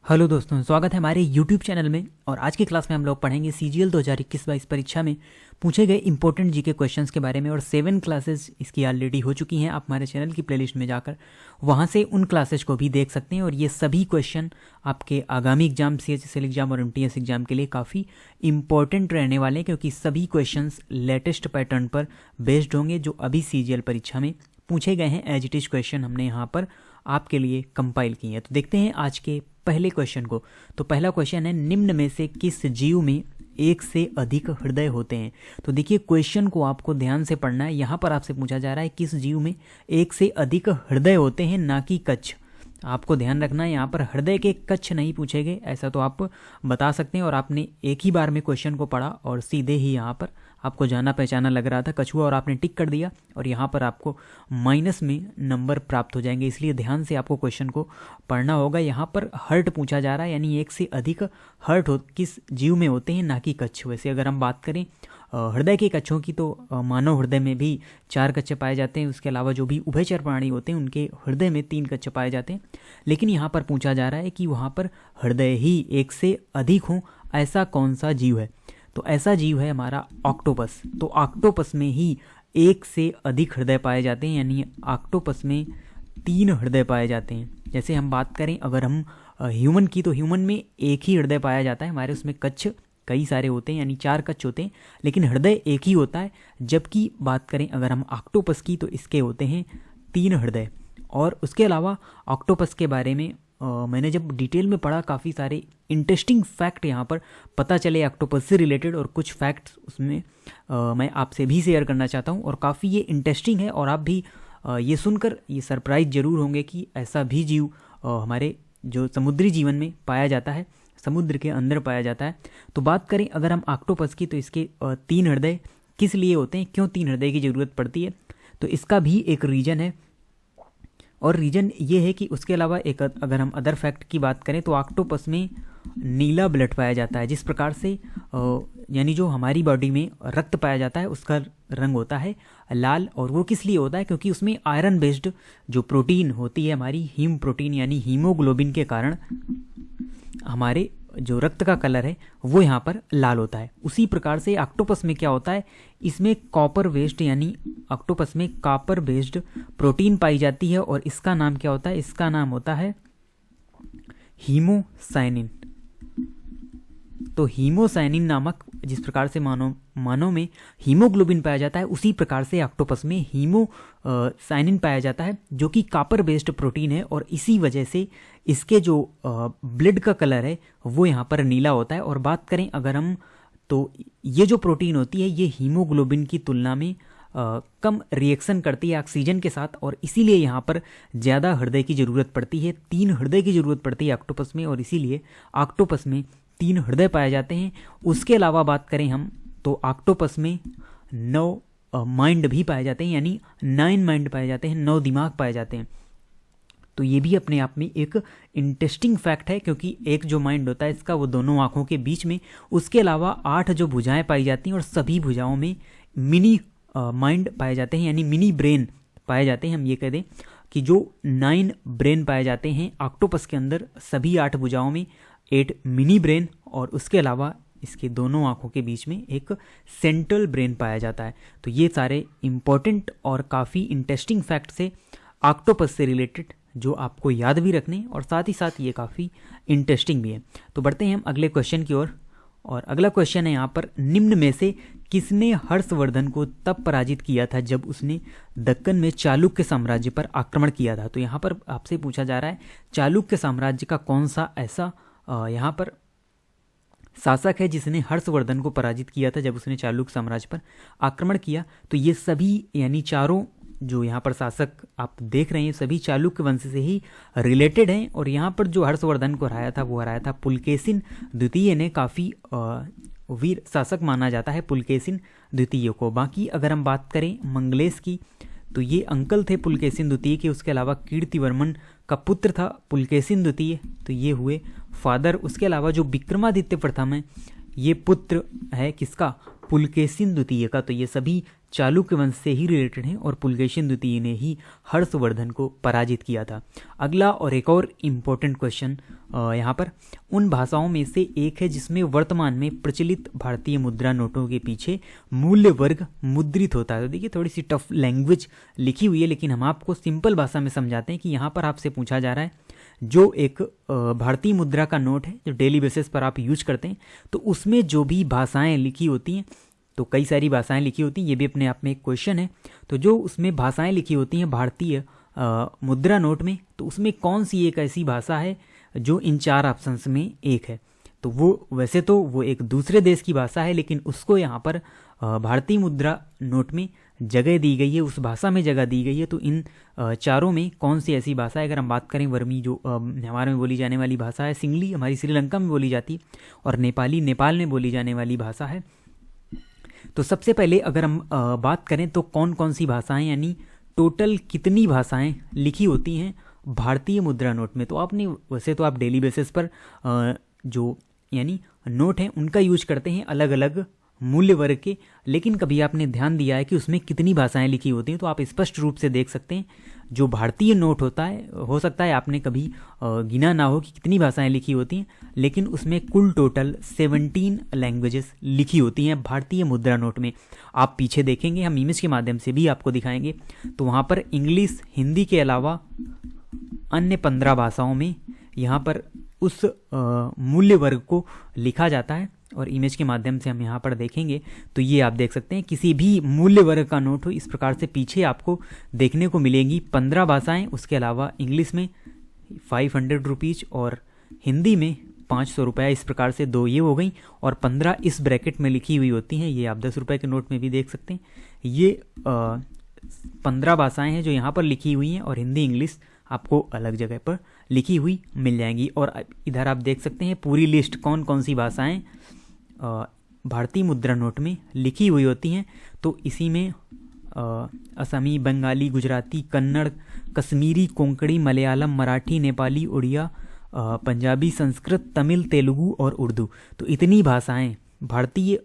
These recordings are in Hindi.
हेलो दोस्तों, स्वागत है हमारे YouTube चैनल में। और आज की क्लास में हम लोग पढ़ेंगे CGL 2021-22 परीक्षा में पूछे गए इंपॉर्टेंट जीके क्वेश्चंस के बारे में। और 7 क्लासेस इसकी ऑलरेडी हो चुकी हैं। आप हमारे चैनल की प्लेलिस्ट में जाकर वहां से उन क्लासेस को भी देख सकते हैं। और ये सभी क्वेश्चन आपके आगामी एग्जाम, CHSL एग्जाम और MTS एग्जाम के लिए काफ़ी इंपॉर्टेंट रहने वाले हैं, क्योंकि सभी क्वेश्चंस लेटेस्ट पैटर्न पर बेस्ड होंगे जो अभी CGL परीक्षा में पूछे गए हैं। एज इट इज क्वेश्चन हमने यहाँ पर आपके लिए कंपाइल किए हैं। तो देखते हैं आज के पहले क्वेश्चन को। तो पहला क्वेश्चन है, निम्न में से किस जीव में एक से अधिक हृदय होते हैं। तो देखिए, क्वेश्चन को आपको ध्यान से पढ़ना है। यहाँ पर आपसे पूछा जा रहा है किस जीव में एक से अधिक हृदय होते हैं, ना कि कच्छ। आपको ध्यान रखना है, यहाँ पर हृदय के कच्छ नहीं पूछे गए, ऐसा तो आप बता सकते हैं। और आपने एक ही बार में क्वेश्चन को पढ़ा और सीधे ही यहाँ पर आपको जाना पहचाना लग रहा था कछुआ, और आपने टिक कर दिया, और यहाँ पर आपको माइनस में नंबर प्राप्त हो जाएंगे। इसलिए ध्यान से आपको क्वेश्चन को पढ़ना होगा। यहाँ पर हर्ट पूछा जा रहा है, यानी एक से अधिक हर्ट किस जीव में होते हैं, ना कि कच्छ। वैसे अगर हम बात करें हृदय के कच्छों की, तो मानव हृदय में भी 4 कच्छ पाए जाते हैं। उसके अलावा जो भी उभयचर प्राणी होते हैं उनके हृदय में 3 कच्छ पाए जाते हैं। लेकिन यहाँ पर पूछा जा रहा है कि वहाँ पर हृदय ही एक से अधिक हों, ऐसा कौन सा जीव है। तो ऐसा जीव है हमारा ऑक्टोपस। तो ऑक्टोपस में ही एक से अधिक हृदय पाए जाते हैं, यानी ऑक्टोपस में 3 हृदय पाए जाते हैं। जैसे हम बात करें अगर हम ह्यूमन की, तो ह्यूमन में एक ही हृदय पाया जाता है। हमारे उसमें कच्छ कई सारे होते हैं, यानी 4 कच्छ होते हैं, लेकिन हृदय एक ही होता है। जबकि बात करें अगर हम ऑक्टोपस की, तो इसके होते हैं 3 हृदय। और उसके अलावा ऑक्टोपस के बारे में मैंने जब डिटेल में पढ़ा, काफ़ी सारे इंटरेस्टिंग फैक्ट यहाँ पर पता चले ऑक्टोपस से रिलेटेड, और कुछ फैक्ट्स उसमें मैं आपसे भी शेयर करना चाहता हूँ। और काफ़ी ये इंटरेस्टिंग है, और आप भी ये सुनकर ये सरप्राइज जरूर होंगे कि ऐसा भी जीव हमारे जो समुद्री जीवन में पाया जाता है, समुद्र के अंदर पाया जाता है। तो बात करें अगर हम ऑक्टोपस की, तो इसके 3 हृदय किस लिए होते हैं, क्यों 3 हृदय की ज़रूरत पड़ती है, तो इसका भी एक रीज़न है। और रीज़न ये है कि उसके अलावा एक अगर हम अदर फैक्ट की बात करें, तो ऑक्टोपस में नीला ब्लड पाया जाता है। जिस प्रकार से यानी जो हमारी बॉडी में रक्त पाया जाता है उसका रंग होता है लाल। और वो किस लिए होता है, क्योंकि उसमें आयरन बेस्ड जो प्रोटीन होती है हमारी, हीम प्रोटीन यानी हीमोग्लोबिन के कारण हमारे जो रक्त का कलर है वो यहाँ पर लाल होता है। उसी प्रकार से ऑक्टोपस में क्या होता है, इसमें कॉपर बेस्ड यानी ऑक्टोपस में कॉपर बेस्ड प्रोटीन पाई जाती है। और इसका नाम क्या होता है, इसका नाम होता है हीमोसाइनिन। तो हीमोसाइनिन नामक, जिस प्रकार से मानव में हीमोग्लोबिन पाया जाता है, उसी प्रकार से ऑक्टोपस में हीमोसाइनिन पाया जाता है, जो कि कॉपर बेस्ड प्रोटीन है। और इसी वजह से इसके जो ब्लड का कलर है वो यहाँ पर नीला होता है। और बात करें अगर हम, तो ये जो प्रोटीन होती है ये हीमोग्लोबिन की तुलना में कम रिएक्शन करती है ऑक्सीजन के साथ, और इसीलिए यहाँ पर ज़्यादा हृदय की ज़रूरत पड़ती है। 3 हृदय की ज़रूरत पड़ती है ऑक्टोपस में, और इसीलिए ऑक्टोपस में 3 हृदय पाए जाते हैं। उसके अलावा बात करें हम, तो ऑक्टोपस में 9 माइंड भी पाए जाते हैं, यानी 9 माइंड पाए जाते हैं, 9 दिमाग पाए जाते हैं। तो ये भी अपने आप में एक इंटरेस्टिंग फैक्ट है, क्योंकि एक जो माइंड होता है इसका वो दोनों आँखों के बीच में, उसके अलावा 8 जो भुजाएं पाई जाती हैं, और सभी भुजाओं में मिनी माइंड पाए जाते हैं, यानी मिनी ब्रेन पाए जाते हैं। हम ये कह दें कि जो 9 ब्रेन पाए जाते हैं ऑक्टोपस के अंदर, सभी 8 भुजाओं में 8 मिनी ब्रेन, और उसके अलावा इसके दोनों आँखों के बीच में एक सेंट्रल ब्रेन पाया जाता है। तो ये सारे इंपॉर्टेंट और काफ़ी इंटरेस्टिंग फैक्ट्स है ऑक्टोपस से रिलेटेड, जो आपको याद भी रखने, और साथ ही साथ ये काफ़ी इंटरेस्टिंग भी है। तो बढ़ते हैं हम अगले क्वेश्चन की ओर। और अगला क्वेश्चन है यहाँ पर, निम्न में से किसने हर्षवर्धन को तब पराजित किया था जब उसने दक्कन में चालुक्य साम्राज्य पर आक्रमण किया था। तो यहाँ पर आपसे पूछा जा रहा है चालुक्य साम्राज्य का कौन सा ऐसा यहाँ पर शासक है जिसने हर्षवर्धन को पराजित किया था जब उसने चालुक्य साम्राज्य पर आक्रमण किया। तो ये सभी यानी चारों जो यहाँ पर शासक आप देख रहे हैं सभी चालुक्य वंश से ही रिलेटेड हैं। और यहाँ पर जो हर्षवर्धन को हराया था वो हराया था पुलकेशिन द्वितीय ने। काफ़ी वीर शासक माना जाता है पुलकेशिन द्वितीय को। बाकी अगर हम बात करें मंगलेश की, तो ये अंकल थे पुलकेशिन द्वितीय के। उसके अलावा कीर्तिवर्मन का पुत्र था पुलकेशिन द्वितीय, तो ये हुए फादर। उसके अलावा जो विक्रमादित्य प्रथम है ये पुत्र है किसका, पुलकेशिन द्वितीय का, तो ये सभी चालुक्य वंश से ही रिलेटेड हैं और पुलकेशिन द्वितीय ने ही हर्षवर्धन को पराजित किया था। अगला और एक और इम्पोर्टेंट क्वेश्चन यहाँ पर, उन भाषाओं में से एक है जिसमें वर्तमान में प्रचलित भारतीय मुद्रा नोटों के पीछे मूल्य वर्ग मुद्रित होता है। तो देखिए थोड़ी सी टफ लैंग्वेज लिखी हुई है, लेकिन हम आपको सिंपल भाषा में समझाते हैं कि यहाँ पर आपसे पूछा जा रहा है जो एक भारतीय मुद्रा का नोट है जो डेली बेसिस पर आप यूज करते हैं, तो उसमें जो भी भाषाएं लिखी होती हैं, तो कई सारी भाषाएं लिखी होती हैं, ये भी अपने आप में एक क्वेश्चन है। तो जो उसमें भाषाएं लिखी होती हैं भारतीय मुद्रा नोट में, तो उसमें कौन सी एक ऐसी भाषा है जो इन 4 ऑप्शंस में एक है? तो वो वैसे तो वो एक दूसरे देश की भाषा है, लेकिन उसको यहाँ पर भारतीय मुद्रा नोट में जगह दी गई है, उस भाषा में जगह दी गई है। तो इन 4 में कौन सी ऐसी भाषा है? अगर हम बात करें वर्मी जो हमारे में बोली जाने वाली भाषा है, सिंगली हमारी श्रीलंका में बोली जाती, और नेपाली नेपाल में बोली जाने वाली भाषा है। तो सबसे पहले अगर हम बात करें तो कौन कौन सी भाषाएं, यानी टोटल कितनी भाषाएं लिखी होती हैं भारतीय मुद्रा नोट में? तो आपने वैसे तो आप डेली बेसिस पर जो यानी नोट हैं उनका यूज करते हैं अलग अलग मूल्य वर्ग के, लेकिन कभी आपने ध्यान दिया है कि उसमें कितनी भाषाएं लिखी होती हैं? तो आप स्पष्ट रूप से देख सकते हैं जो भारतीय नोट होता है, हो सकता है आपने कभी गिना ना हो कि कितनी भाषाएं लिखी होती हैं, लेकिन उसमें कुल टोटल 17 लैंग्वेजेस लिखी होती हैं भारतीय मुद्रा नोट में। आप पीछे देखेंगे, हम इमेज के माध्यम से भी आपको दिखाएंगे, तो वहाँ पर इंग्लिश, हिंदी के अलावा अन्य 15 भाषाओं में यहाँ पर उस मूल्य वर्ग को लिखा जाता है। और इमेज के माध्यम से हम यहाँ पर देखेंगे तो ये आप देख सकते हैं, किसी भी मूल्य वर्ग का नोट हो इस प्रकार से पीछे आपको देखने को मिलेंगी 15 भाषाएं, उसके अलावा इंग्लिश में 500 रुपीज़ और हिंदी में 500 रुपये, इस प्रकार से 2 ये हो गई, और 15 इस ब्रैकेट में लिखी हुई होती हैं। ये आप 10 रुपये के नोट में भी देख सकते हैं। ये 15 भाषाएं हैं जो यहाँ पर लिखी हुई हैं, और हिंदी इंग्लिश आपको अलग जगह पर लिखी हुई मिल जाएंगी। और इधर आप देख सकते हैं पूरी लिस्ट कौन कौन सी भाषाएं भारतीय मुद्रा नोट में लिखी हुई होती हैं। तो इसी में असमी, बंगाली, गुजराती, कन्नड़, कश्मीरी, कोंकणी, मलयालम, मराठी, नेपाली, उड़िया, पंजाबी, संस्कृत, तमिल, तेलुगु और उर्दू, तो इतनी भाषाएं भारतीय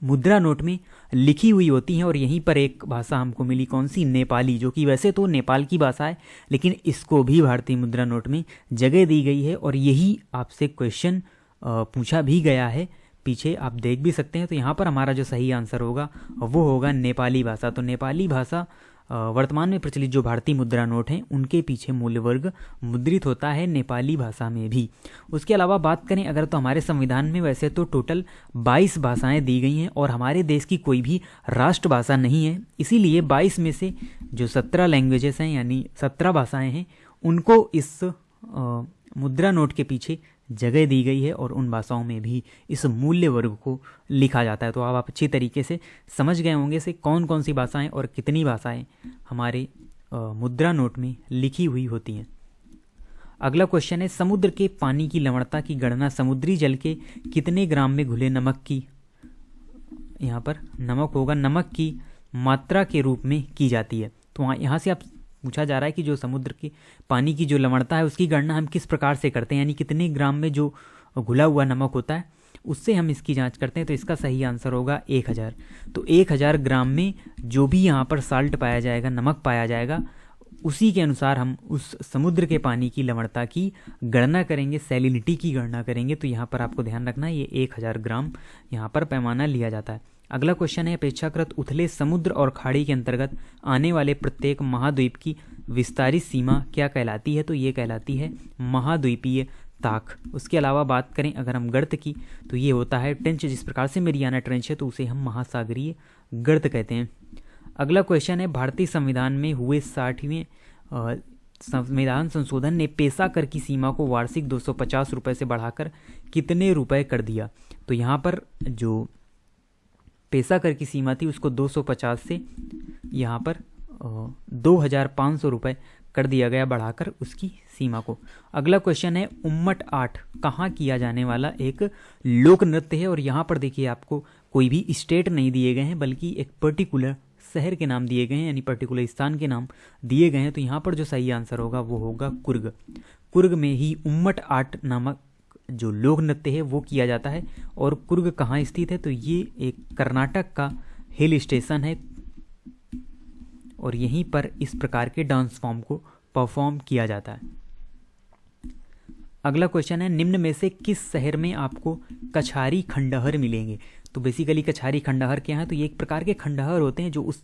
मुद्रा नोट में लिखी हुई होती हैं। और यहीं पर एक भाषा हमको मिली, कौन सी? नेपाली, जो कि वैसे तो नेपाल की भाषा है, लेकिन इसको भी भारतीय मुद्रा नोट में जगह दी गई है। और यही आपसे क्वेश्चन पूछा भी गया है, पीछे आप देख भी सकते हैं। तो यहाँ पर हमारा जो सही आंसर होगा वो होगा नेपाली भाषा। तो नेपाली भाषा वर्तमान में प्रचलित जो भारतीय मुद्रा नोट हैं उनके पीछे मूल्य वर्ग मुद्रित होता है नेपाली भाषा में भी। उसके अलावा बात करें अगर, तो हमारे संविधान में वैसे तो टोटल 22 भाषाएं दी गई हैं, और हमारे देश की कोई भी राष्ट्रभाषा नहीं है, इसीलिए 22 में से जो 17 लैंग्वेजेस हैं यानी 17 भाषाएं हैं उनको इस मुद्रा नोट के पीछे जगह दी गई है, और उन भाषाओं में भी इस मूल्य वर्ग को लिखा जाता है। तो आप अच्छी तरीके से समझ गए होंगे से कौन कौन सी भाषाएं और कितनी भाषाएं हमारे मुद्रा नोट में लिखी हुई होती हैं। अगला क्वेश्चन है, समुद्र के पानी की लवणता की गणना समुद्री जल के कितने ग्राम में घुले नमक की, यहाँ पर नमक होगा, नमक की मात्रा के रूप में की जाती है। तो यहाँ से आप पूछा जा रहा है कि जो समुद्र के पानी की जो लवणता है उसकी गणना हम किस प्रकार से करते हैं, यानी कितने ग्राम में जो घुला हुआ नमक होता है उससे हम इसकी जांच करते हैं। तो इसका सही आंसर होगा 1000। तो 1000 ग्राम में जो भी यहाँ पर साल्ट पाया जाएगा, नमक पाया जाएगा, उसी के अनुसार हम उस समुद्र के पानी की लवणता की गणना करेंगे, सैलिनिटी की गणना करेंगे। तो यहाँ पर आपको ध्यान रखना है ये 1000 ग्राम यहाँ पर पैमाना लिया जाता है। अगला क्वेश्चन है, अपेक्षाकृत उथले समुद्र और खाड़ी के अंतर्गत आने वाले प्रत्येक महाद्वीप की विस्तारित सीमा क्या कहलाती है? तो ये कहलाती है महाद्वीपीय ताक। उसके अलावा बात करें अगर हम गर्त की, तो ये होता है ट्रेंच, जिस प्रकार से मेरियाना ट्रेंच है तो उसे हम महासागरीय गर्त कहते हैं। अगला क्वेश्चन है, भारतीय संविधान में हुए 60वें संविधान संशोधन ने पेशा कर की सीमा को वार्षिक 250 रुपये से बढ़ाकर कितने रुपए कर दिया? तो यहाँ पर जो पेशा कर की सीमा थी उसको 250 से यहाँ पर 2500 रुपये कर दिया गया, बढ़ाकर उसकी सीमा को। अगला क्वेश्चन है, उम्मट आठ कहाँ किया जाने वाला एक लोक नृत्य है? और यहाँ पर देखिए आपको कोई भी स्टेट नहीं दिए गए हैं, बल्कि एक पर्टिकुलर शहर के नाम दिए गए हैं, यानी पर्टिकुलर स्थान के नाम दिए गए हैं। तो यहाँ पर जो सही आंसर होगा वो होगा कुर्ग। कुर्ग में ही उम्मट आठ नामक जो लोक नृत्य है वो किया जाता है। और कुर्ग कहाँ स्थित है, तो ये एक कर्नाटक का हिल स्टेशन है और यहीं पर इस प्रकार के डांस फॉर्म को परफॉर्म किया जाता है। अगला क्वेश्चन है, निम्न में से किस शहर में आपको कछारी खंडहर मिलेंगे। तो बेसिकली कछारी खंडहर क्या है, तो ये एक प्रकार के खंडहर होते हैं जो उस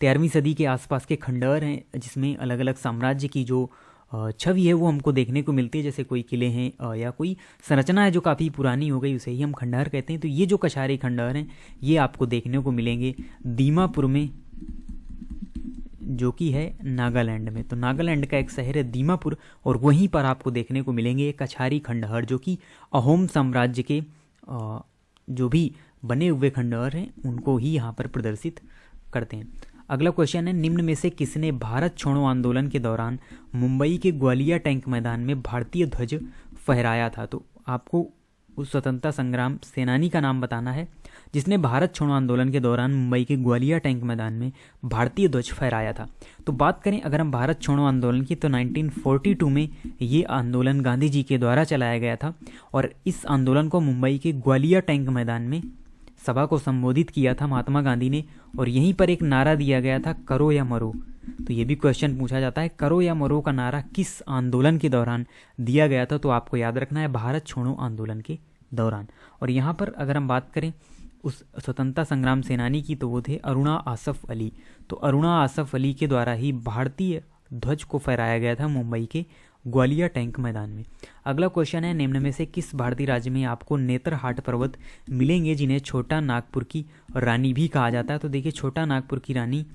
13वीं सदी के आसपास के खंडहर हैं, जिसमें अलग अलग साम्राज्य की जो छवि है वो हमको देखने को मिलती है। जैसे कोई किले हैं या कोई संरचना है जो काफ़ी पुरानी हो गई, उसे ही हम खंडहर कहते हैं। तो ये जो कछारी खंडहर हैं ये आपको देखने को मिलेंगे दीमापुर में, जो कि है नागालैंड में। तो नागालैंड का एक शहर है दीमापुर और वहीं पर आपको देखने को मिलेंगे कछारी खंडहर, जो कि अहोम साम्राज्य के जो भी बने हुए खंडहर हैं उनको ही यहाँ पर प्रदर्शित करते हैं। अगला क्वेश्चन है, निम्न में से किसने भारत छोड़ो आंदोलन के दौरान मुंबई के ग्वालिया टैंक मैदान में भारतीय ध्वज फहराया था। तो आपको उस स्वतंत्रता संग्राम सेनानी का नाम बताना है जिसने भारत छोड़ो आंदोलन के दौरान मुंबई के ग्वालिया टैंक मैदान में भारतीय ध्वज फहराया था। तो बात करें अगर हम भारत छोड़ो आंदोलन की, तो 1942 में ये आंदोलन गांधी जी के द्वारा चलाया गया था और इस आंदोलन को मुंबई के ग्वालिया टैंक मैदान में सभा को संबोधित किया था महात्मा गांधी ने और यहीं पर एक नारा दिया गया था, करो या मरो। तो ये भी क्वेश्चन पूछा जाता है, करो या मरो का नारा किस आंदोलन के दौरान दिया गया था। तो आपको याद रखना है भारत छोड़ो आंदोलन के दौरान। और यहाँ पर अगर हम बात करें उस स्वतंत्रता संग्राम सेनानी की, तो वो थे अरुणा आसफ अली। तो अरुणा आसफ अली के द्वारा ही भारतीय ध्वज को फहराया गया था मुंबई के ग्वालिया टैंक मैदान में। अगला क्वेश्चन है, निम्न में से किस भारतीय राज्य में आपको नेतरहाट पर्वत मिलेंगे जिन्हें छोटा नागपुर की रानी भी कहा जाता है। तो देखिए, छोटा नागपुर की रानी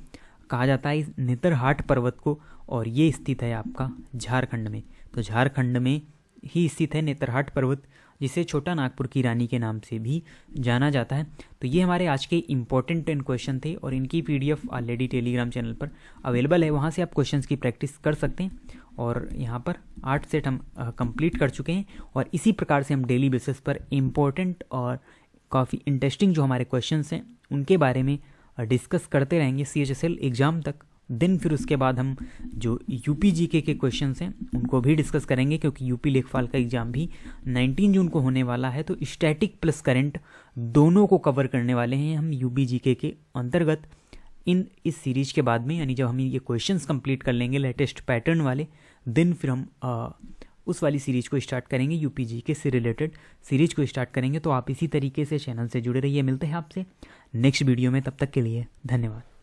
कहा जाता है इस नेतरहाट पर्वत को और ये स्थित है आपका झारखंड में। तो झारखंड में ही स्थित है नेतरहाट पर्वत, जिसे छोटा नागपुर की रानी के नाम से भी जाना जाता है। तो ये हमारे आज के इंपॉर्टेंट 10 क्वेश्चन थे और इनकी PDF ऑलरेडी टेलीग्राम चैनल पर अवेलेबल है, वहाँ से आप क्वेश्चंस की प्रैक्टिस कर सकते हैं। और यहाँ पर 8 सेट हम कंप्लीट कर चुके हैं और इसी प्रकार से हम डेली बेसिस पर इम्पोर्टेंट और काफ़ी इंटरेस्टिंग जो हमारे क्वेश्चंस हैं उनके बारे में डिस्कस करते रहेंगे CHSL एग्ज़ाम तक। दिन फिर उसके बाद हम जो UPGK के क्वेश्चंस हैं उनको भी डिस्कस करेंगे, क्योंकि यूपी लेखपाल का एग्ज़ाम भी 19 जून को होने वाला है। तो स्टैटिक प्लस करंट दोनों को कवर करने वाले हैं हम UPGK के अंतर्गत इस सीरीज के बाद में, यानी जब हम ये क्वेश्चंस कंप्लीट कर लेंगे लेटेस्ट पैटर्न वाले, दिन फिर हम उस वाली सीरीज को स्टार्ट करेंगे, UPGK से रिलेटेड सीरीज को स्टार्ट करेंगे। तो आप इसी तरीके से चैनल से जुड़े रहिए। मिलते हैं आपसे नेक्स्ट वीडियो में, तब तक के लिए धन्यवाद।